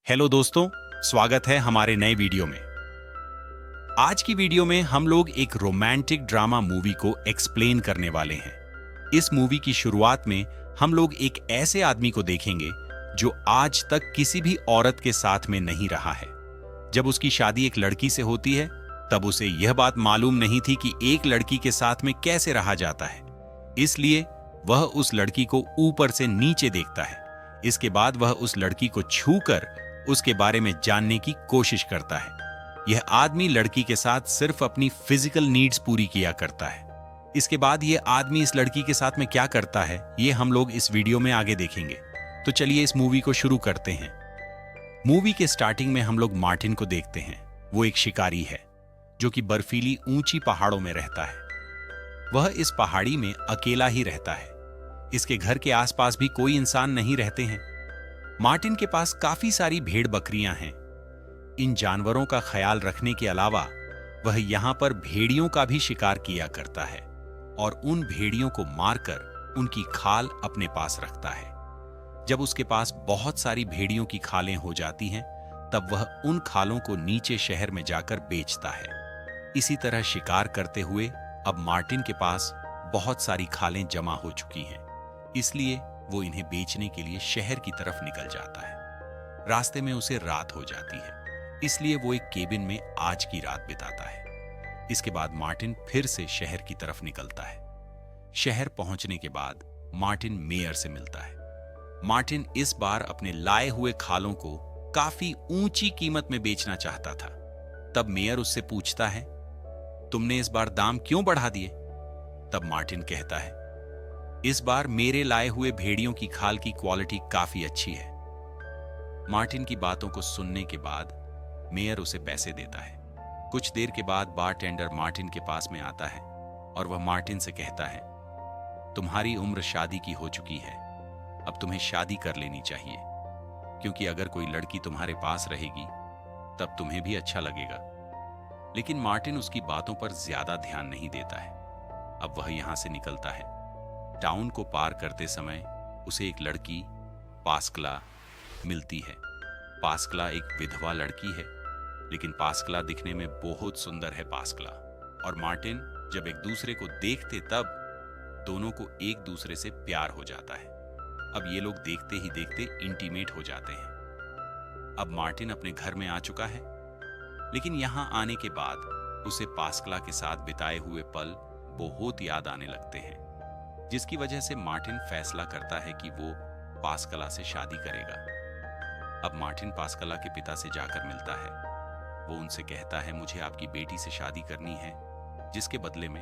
Hello दोस्तों, स्वागत है हमारे नए वीडियो में। आज की वीडियो में हम लोग एक रोमांटिक ड्रामा मूवी को एक्सप्लेन करने वाले हैं। इस मूवी की शुरुआत में हम लोग एक ऐसे आदमी को देखेंगे जो आज तक किसी भी औरत के साथ में नहीं रहा है। जब उसकी शादी एक लड़की से होती है, तब उसे यह बात मालूम नहीं थी कि एक लड़की के साथ में कैसे रहा जाता है। इसलिए वह उस लड़की को ऊपर से नीचे देखता है। इसके बाद वह उस लड़की को छूकर उसके बारे में जानने की कोशिश करता है। यह आदमी लड़की के साथ सिर्फ अपनी फिजिकल नीड्स पूरी किया करता है। इसके बाद यह आदमी इस लड़की के साथ में क्या करता है, यह हम लोग इस वीडियो में आगे देखेंगे। तो चलिए इस मूवी को शुरू करते हैं। मूवी के स्टार्टिंग में हम लोग मार्टिन को देखते हैं। वो एक शिकारी है जो कि बर्फीली ऊंची पहाड़ों में रहता है। वह इस पहाड़ी में अकेला ही रहता है। इसके घर के आसपास भी कोई इंसान नहीं रहते हैं। मार्टिन के पास काफी सारी भेड़ बकरियां हैं। इन जानवरों का ख्याल रखने के अलावा वह यहां पर भेड़ियों का भी शिकार किया करता है और उन भेड़ियों को मारकर उनकी खाल अपने पास रखता है। जब उसके पास बहुत सारी भेड़ियों की खालें हो जाती हैं, तब वह उन खालों को नीचे शहर में जाकर बेचता है। इसी तरह शिकार करते हुए अब मार्टिन के पास बहुत सारी खालें जमा हो चुकी हैं, इसलिए वो इन्हें बेचने के लिए शहर की तरफ निकल जाता है। रास्ते में उसे रात हो जाती है, इसलिए वो एक केबिन में आज की रात बिताता है। इसके बाद मार्टिन फिर से शहर की तरफ निकलता है। शहर पहुंचने के बाद मार्टिन मेयर से मिलता है। मार्टिन इस बार अपने लाए हुए खालों को काफी ऊंची कीमत में बेचना चाहता था। तब मेयर उससे पूछता है, तुमने इस बार दाम क्यों बढ़ा दिए? तब मार्टिन कहता है, इस बार मेरे लाए हुए भेड़ियों की खाल की क्वालिटी काफी अच्छी है। मार्टिन की बातों को सुनने के बाद मेयर उसे पैसे देता है। कुछ देर के बाद बारटेंडर मार्टिन के पास में आता है और वह मार्टिन से कहता है, तुम्हारी उम्र शादी की हो चुकी है, अब तुम्हें शादी कर लेनी चाहिए, क्योंकि अगर कोई लड़की तुम्हारे पास रहेगी तब तुम्हें भी अच्छा लगेगा। लेकिन मार्टिन उसकी बातों पर ज्यादा ध्यान नहीं देता है। अब वह यहां से निकलता है। टाउन को पार करते समय उसे एक लड़की पास्कला मिलती है। पास्कला एक विधवा लड़की है, लेकिन पास्कला दिखने में बहुत सुंदर है। पास्कला और मार्टिन जब एक दूसरे को देखते तब दोनों को एक दूसरे से प्यार हो जाता है। अब ये लोग देखते ही देखते इंटीमेट हो जाते हैं। अब मार्टिन अपने घर में आ चुका है, लेकिन यहां आने के बाद उसे पास्कला के साथ बिताए हुए पल बहुत याद आने लगते हैं, जिसकी वजह से मार्टिन फैसला करता है कि वो पास्कला से शादी करेगा। अब मार्टिन पास्कला के पिता से जाकर मिलता है। वो उनसे कहता है, मुझे आपकी बेटी से शादी करनी है, जिसके बदले में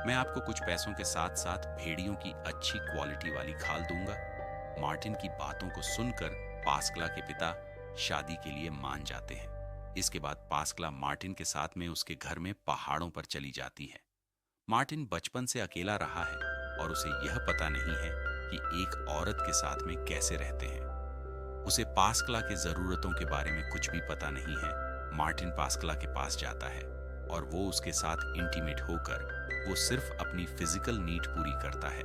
मैं आपको कुछ पैसों के साथ साथ भेड़ियों की अच्छी क्वालिटी वाली खाल दूंगा। मार्टिन की बातों को सुनकर पास्कला के पिता शादी के लिए मान जाते हैं। इसके बाद पास्कला मार्टिन के साथ में उसके घर में पहाड़ों पर चली जाती है। मार्टिन बचपन से अकेला रहा है और उसे यह पता नहीं है कि एक औरत के साथ में कैसे रहते हैं। उसे पास्कला के जरूरतों के बारे में कुछ भी पता नहीं है। मार्टिन पास्कला के पास जाता है और वो उसके साथ इंटीमेट होकर वो सिर्फ अपनी फिजिकल नीड पूरी करता है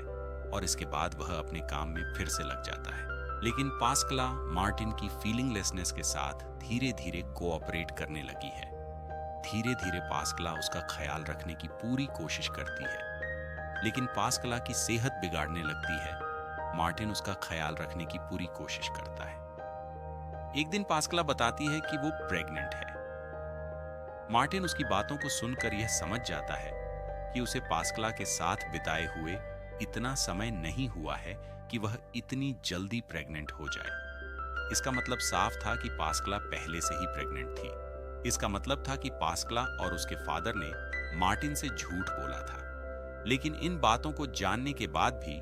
और इसके बाद वह अपने काम में फिर से लग जाता है। लेकिन पास्कला मार्टिन की फीलिंगलेसनेस के साथ धीरे धीरे कोऑपरेट करने लगी है। धीरे धीरे पास्कला उसका ख्याल रखने की पूरी कोशिश करती है, लेकिन पास्कला की सेहत बिगाड़ने लगती है। मार्टिन उसका ख्याल रखने की पूरी कोशिश करता है। एक दिन पास्कला बताती है कि वो प्रेग्नेंट है। मार्टिन उसकी बातों को सुनकर यह समझ जाता है कि उसे पास्कला के साथ बिताए हुए इतना समय नहीं हुआ है कि वह इतनी जल्दी प्रेग्नेंट हो जाए। इसका मतलब साफ था कि पास्कला पहले से ही प्रेग्नेंट थी। इसका मतलब था कि पास्कला और उसके फादर ने मार्टिन से झूठ बोला था। लेकिन इन बातों को जानने के बाद भी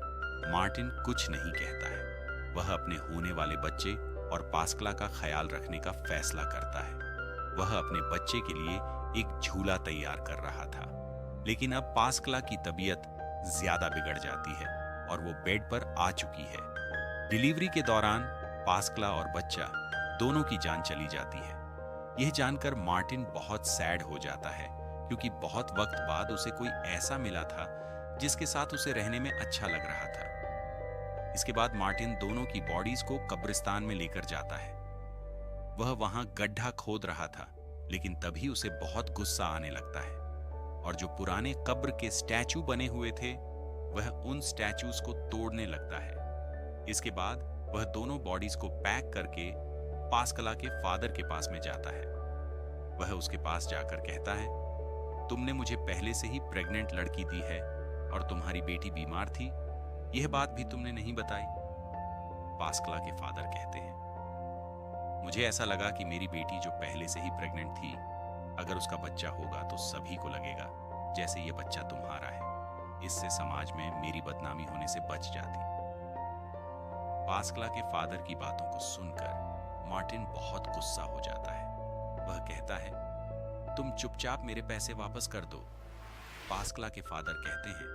मार्टिन कुछ नहीं कहता है। वह अपने होने वाले बच्चे और पास्कला का ख्याल रखने का फैसला करता है। वह अपने बच्चे के लिए एक झूला तैयार कर रहा था, लेकिन अब पास्कला की तबीयत ज्यादा बिगड़ जाती है और वो बेड पर आ चुकी है। डिलीवरी के दौरान पास्कला और बच्चा दोनों की जान चली जाती है। यह जानकर मार्टिन बहुत सैड हो जाता है, क्योंकि बहुत वक्त बाद उसे कोई ऐसा मिला था जिसके साथ उसे रहने में अच्छा लग रहा था। इसके बाद मार्टिन दोनों की बॉडीज को कब्रिस्तान में लेकर जाता है। वह वहां गड्ढा खोद रहा था, लेकिन तभी उसे बहुत गुस्सा आने लगता है और जो पुराने कब्र के स्टैचू बने हुए थे वह उन स्टैचूज को तोड़ने लगता है। इसके बाद वह दोनों बॉडीज को पैक करके पास्कला के फादर के पास में जाता है। वह उसके पास जाकर कहता है, तुमने मुझे पहले से ही प्रेग्नेंट लड़की दी है और तुम्हारी बेटी बीमार थी, यह बात भी तुमने नहीं बताई। पास्कला के फादर कहते हैं, मुझे ऐसा लगा कि मेरी बेटी जो पहले से ही प्रेग्नेंट थी, अगर उसका बच्चा होगा तो सभी को लगेगा जैसे ये बच्चा तुम्हारा है। इससे समाज में मेरी बदनामी होने से बच जाती। पास्कला के फादर की बातों को सुनकर मार्टिन बहुत गुस्सा हो जाता है। वह कहता है, तुम चुपचाप मेरे पैसे वापस कर दो। पास्कला के फादर कहते हैं,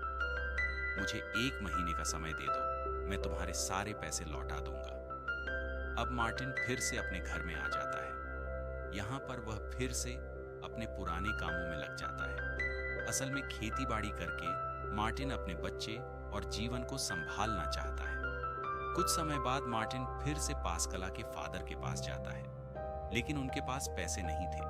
मुझे 1 महीने का समय दे दो, मैं तुम्हारे सारे पैसे लौटा दूंगा। अब मार्टिन फिर से अपने घर में आ जाता है। यहाँ पर वह फिर से अपने पुराने कामों में लग जाता है। असल में खेती बाड़ी करके मार्टिन अपने बच्चे और जीवन को संभालना चाहता है। कुछ समय बाद मार्टिन फिर से पास्कला के फादर के पास जाता है, लेकिन उनके पास पैसे नहीं थे,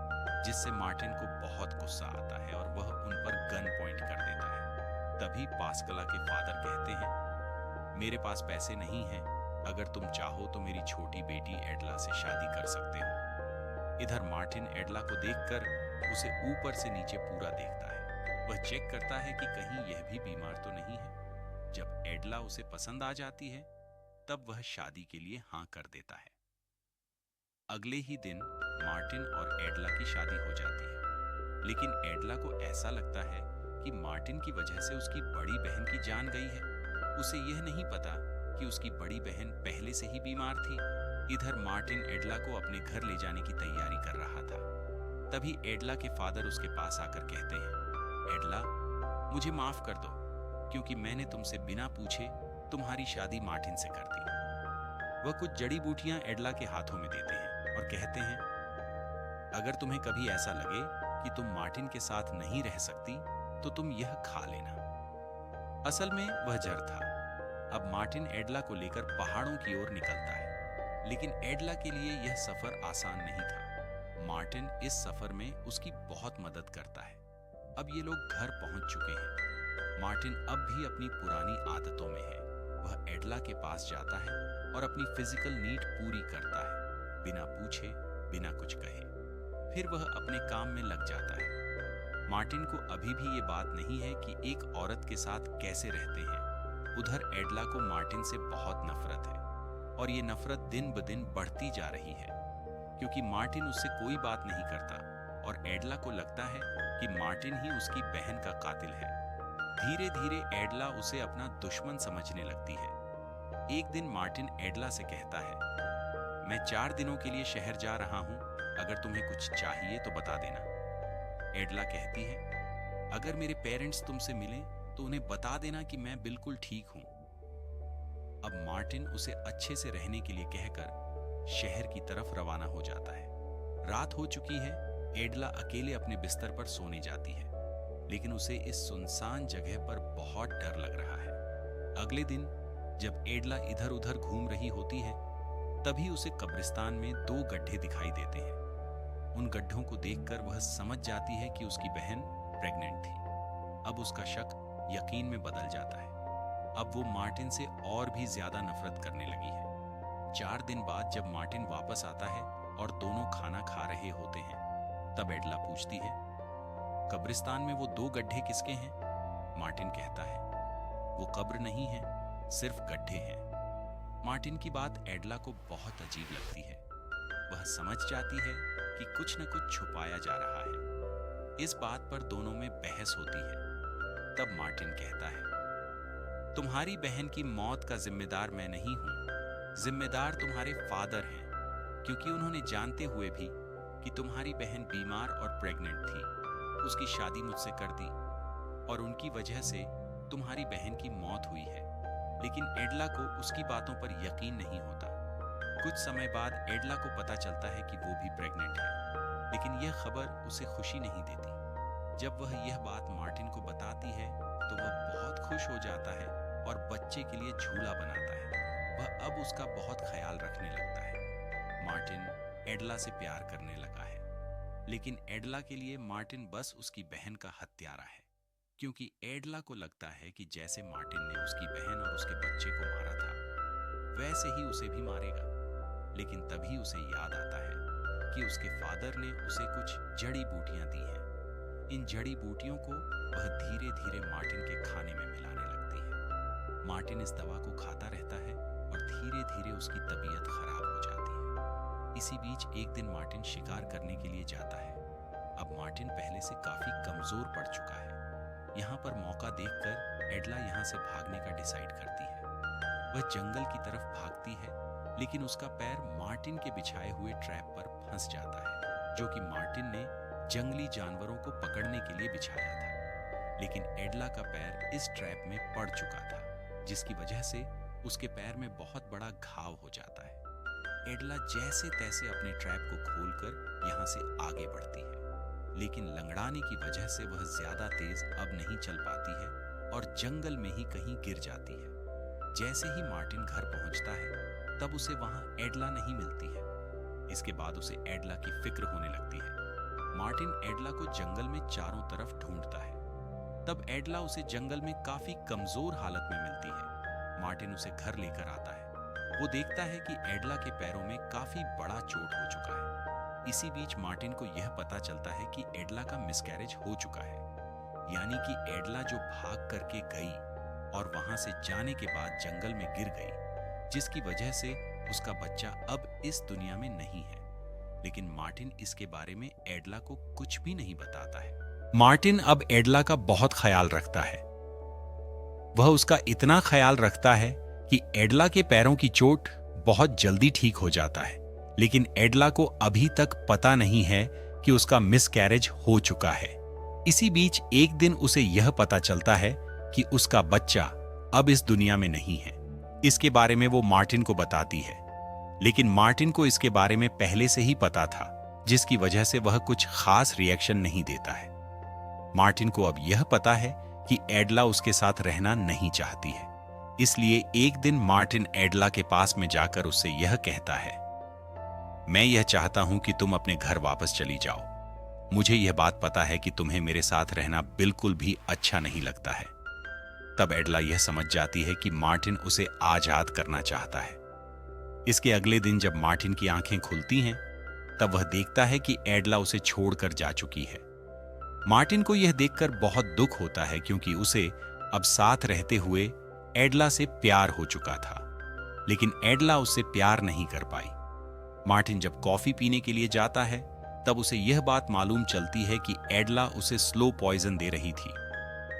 जिससे मार्टिन को बहुत गुस्सा आता है और वह उन पर गन पॉइंट कर देता है। तभी पास्कला के फादर कहते हैं, मेरे पास पैसे नहीं हैं, अगर तुम चाहो तो मेरी छोटी बेटी एडला से शादी कर सकते हो। इधर मार्टिन एडला को देखकर उसे ऊपर से नीचे पूरा देखता है। वह चेक करता है कि कहीं यह भी बीमार तो नहीं है। जब एडला उसे पसंद आ जाती है, तब वह शादी के लिए हाँ कर देता है। अगले ही दिन मार्टिन और एडला की शादी हो जाती है, लेकिन एडला को ऐसा लगता है कि मार्टिन की वजह से उसकी बड़ी बहन की जान गई है। उसे यह नहीं पता कि उसकी बड़ी बहन पहले से ही बीमार थी। इधर मार्टिन एडला को अपने घर ले जाने की तैयारी कर रहा था। तभी एडला के फादर उसके पास आकर कहते हैं, एडला, मुझे माफ कर दो, क्योंकि मैंने तुमसे बिना पूछे तुम्हारी शादी मार्टिन से कर दी। वह कुछ जड़ी बूटियां एडला के हाथों में देते हैं और कहते हैं, अगर तुम्हें कभी ऐसा लगे कि तुम मार्टिन के साथ नहीं रह सकती, तो तुम यह खा लेना। असल में वह जर था। अब मार्टिन एडला को लेकर पहाड़ों की ओर निकलता है, लेकिन एडला के लिए यह सफर आसान नहीं था। मार्टिन इस सफर में उसकी बहुत मदद करता है। अब ये लोग घर पहुंच चुके हैं। मार्टिन अब भी अपनी पुरानी आदतों में है। वह एडला के पास जाता है और अपनी फिजिकल नीड पूरी करता है, बिना पूछे, बिना कुछ कहे। फिर वह अपने काम में लग जाता है। मार्टिन को अभी भी ये बात नहीं है कि एक औरत के साथ कैसे रहते हैं। उधर एडला को मार्टिन से बहुत नफरत है और ये नफरत दिन ब दिन बढ़ती जा रही है, क्योंकि मार्टिन उससे कोई बात नहीं करता और एडला को लगता है कि मार्टिन ही उसकी बहन का कातिल है। धीरे धीरे एडला उसे अपना दुश्मन समझने लगती है। एक दिन मार्टिन एडला से कहता है, मैं 4 दिनों के लिए शहर जा रहा हूं, अगर तुम्हें कुछ चाहिए तो बता देना। एडला कहती है, अगर मेरे पेरेंट्स तुमसे मिलें तो उन्हें बता देना कि मैं बिल्कुल ठीक हूं। अब मार्टिन उसे अच्छे से रहने के लिए कहकर शहर की तरफ रवाना हो जाता है। रात हो चुकी है। एडला अकेले अपने बिस्तर पर सोने जाती है, लेकिन उसे इस सुनसान जगह पर बहुत डर लग रहा है। अगले दिन जब एडला इधर उधर घूम रही होती है, तभी उसे कब्रिस्तान में 2 गड्ढे दिखाई देते हैं। उन गड्ढों को देखकर वह समझ जाती है कि उसकी बहन प्रेग्नेंट थी। अब उसका शक यकीन में बदल जाता है। अब वो मार्टिन से और भी ज्यादा नफरत करने लगी है। 4 दिन बाद जब मार्टिन वापस आता है और दोनों खाना खा रहे होते हैं, तब एडला पूछती है, कब्रिस्तान में वो 2 गड्ढे किसके हैं? मार्टिन कहता है, वो कब्र नहीं है, सिर्फ गड्ढे हैं। मार्टिन की बात एडला को बहुत अजीब लगती है। वह समझ जाती है कि कुछ न कुछ छुपाया जा रहा है। इस बात पर दोनों में बहस होती है। तब मार्टिन कहता है, तुम्हारी बहन की मौत का जिम्मेदार मैं नहीं हूं, जिम्मेदार तुम्हारे फादर हैं, क्योंकि उन्होंने जानते हुए भी कि तुम्हारी बहन बीमार और प्रेग्नेंट थी, उसकी शादी मुझसे कर दी और उनकी वजह से तुम्हारी बहन की मौत हुई है। लेकिन एडला को उसकी बातों पर यकीन नहीं होता। कुछ समय बाद एडला को पता चलता है कि वो भी प्रेग्नेंट है, लेकिन यह खबर उसे खुशी नहीं देती। जब वह यह बात मार्टिन को बताती है तो वह बहुत खुश हो जाता है और बच्चे के लिए झूला बनाता है। वह अब उसका बहुत ख्याल रखने लगता है। मार्टिन एडला से प्यार करने लगा है। लेकिन एडला के लिए मार्टिन बस उसकी बहन का हत्यारा है, क्योंकि एडला को लगता है कि जैसे मार्टिन ने उसकी बहन और उसके बच्चे को मारा था, वैसे ही उसे भी मारेगा। लेकिन तभी उसे याद आता है कि उसके फादर ने उसे कुछ जड़ी बूटियां दी हैं। इन जड़ी बूटियों को वह धीरे धीरे मार्टिन के खाने में मिलाने लगती है। मार्टिन इस दवा को खाता रहता है और धीरे धीरे उसकी तबीयत खराब हो जाती है। इसी बीच एक दिन मार्टिन शिकार करने के लिए जाता है। अब मार्टिन पहले से काफी कमजोर पड़ चुका है। यहाँ पर मौका देखकर एडला यहाँ से भागने का डिसाइड करती है। वह जंगल की तरफ भागती है, लेकिन उसका पैर मार्टिन के बिछाए हुए ट्रैप पर फंस जाता है, जो कि मार्टिन ने जंगली जानवरों को पकड़ने के लिए बिछाया था। लेकिन एडला का पैर इस ट्रैप में पड़ चुका था, जिसकी वजह से उसके पैर में बहुत बड़ा घाव हो जाता है। एडला जैसे तैसे अपने ट्रैप को खोलकर यहाँ से आगे बढ़ती है, लेकिन लंगड़ाने की वजह से वह ज्यादा तेज अब नहीं चल पाती है और जंगल में ही कहीं गिर जाती है। जैसे ही मार्टिन घर पहुंचता है, तब उसे वहां एडला नहीं मिलती है। इसके बाद उसे एडला की फिक्र होने लगती है। मार्टिन एडला को जंगल में चारों तरफ ढूंढता है। तब एडला उसे जंगल में काफी कमजोर हालत में मिलती है। मार्टिन उसे घर लेकर आता है। वो देखता है कि एडला के पैरों में काफी बड़ा चोट हो चुका है। इसी बीच मार्टिन को यह पता चलता है कि एडला का मिसकैरेज हो चुका है, यानी कि एडला जो भाग करके गई और वहां से जाने के बाद जंगल में गिर गई, जिसकी वजह से उसका बच्चा अब इस दुनिया में नहीं है। लेकिन मार्टिन इसके बारे में एडला को कुछ भी नहीं बताता है। मार्टिन अब एडला का बहुत ख्याल रखता है। वह उसका इतना ख्याल रखता है कि एडला के पैरों की चोट बहुत जल्दी ठीक हो जाता है। लेकिन एडला को अभी तक पता नहीं है कि उसका मिसकैरेज हो चुका है। इसी बीच एक दिन उसे यह पता चलता है कि उसका बच्चा अब इस दुनिया में नहीं है। इसके बारे में वो मार्टिन को बताती है, लेकिन मार्टिन को इसके बारे में पहले से ही पता था, जिसकी वजह से वह कुछ खास रिएक्शन नहीं देता है। मार्टिन को अब यह पता है कि एडला उसके साथ रहना नहीं चाहती है। इसलिए एक दिन मार्टिन एडला के पास में जाकर उससे यह कहता है, मैं यह चाहता हूं कि तुम अपने घर वापस चली जाओ। मुझे यह बात पता है कि तुम्हें मेरे साथ रहना बिल्कुल भी अच्छा नहीं लगता है। तब एडला यह समझ जाती है कि मार्टिन उसे आजाद करना चाहता है। इसके अगले दिन जब मार्टिन की आंखें खुलती हैं, तब वह देखता है कि एडला उसे छोड़कर जा चुकी है। मार्टिन को यह देखकर बहुत दुख होता है, क्योंकि उसे अब साथ रहते हुए एडला से प्यार हो चुका था, लेकिन एडला उससे प्यार नहीं कर पाई। मार्टिन जब कॉफी पीने के लिए जाता है, तब उसे यह बात मालूम चलती है कि एडला उसे स्लो पॉइजन दे रही थी।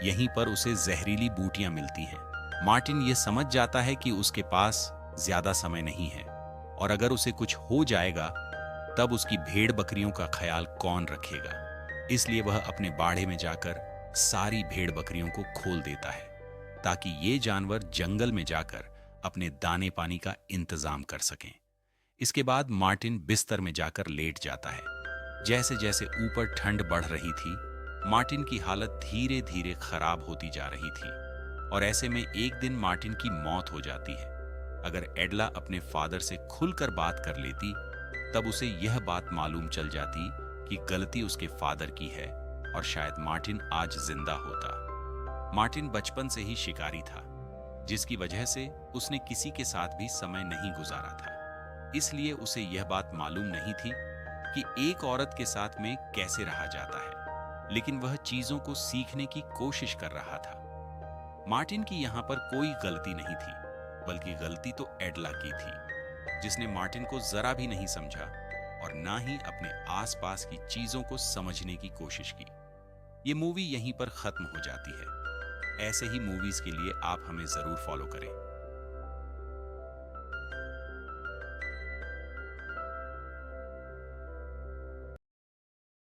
यहीं पर उसे जहरीली बूटियां मिलती हैं। मार्टिन यह समझ जाता है कि उसके पास ज्यादा समय नहीं है, और अगर उसे कुछ हो जाएगा तब उसकी भेड़ बकरियों का ख्याल कौन रखेगा। इसलिए वह अपने बाड़े में जाकर सारी भेड़ बकरियों को खोल देता है, ताकि ये जानवर जंगल में जाकर अपने दाने पानी का इंतजाम कर सकें। इसके बाद मार्टिन बिस्तर में जाकर लेट जाता है। जैसे जैसे ऊपर ठंड बढ़ रही थी, मार्टिन की हालत धीरे धीरे खराब होती जा रही थी, और ऐसे में एक दिन मार्टिन की मौत हो जाती है। अगर एडला अपने फादर से खुलकर बात कर लेती, तब उसे यह बात मालूम चल जाती कि गलती उसके फादर की है, और शायद मार्टिन आज जिंदा होता। मार्टिन बचपन से ही शिकारी था, जिसकी वजह से उसने किसी के साथ भी समय नहीं गुजारा था। इसलिए उसे यह बात मालूम नहीं थी कि एक औरत के साथ में कैसे रहा जाता है, लेकिन वह चीजों को सीखने की कोशिश कर रहा था। मार्टिन की यहां पर कोई गलती नहीं थी, बल्कि गलती तो एडला की थी, जिसने मार्टिन को जरा भी नहीं समझा और ना ही अपने आसपास की चीजों को समझने की कोशिश की। ये मूवी यहीं पर खत्म हो जाती है। ऐसे ही मूवीज के लिए आप हमें जरूर फॉलो करें।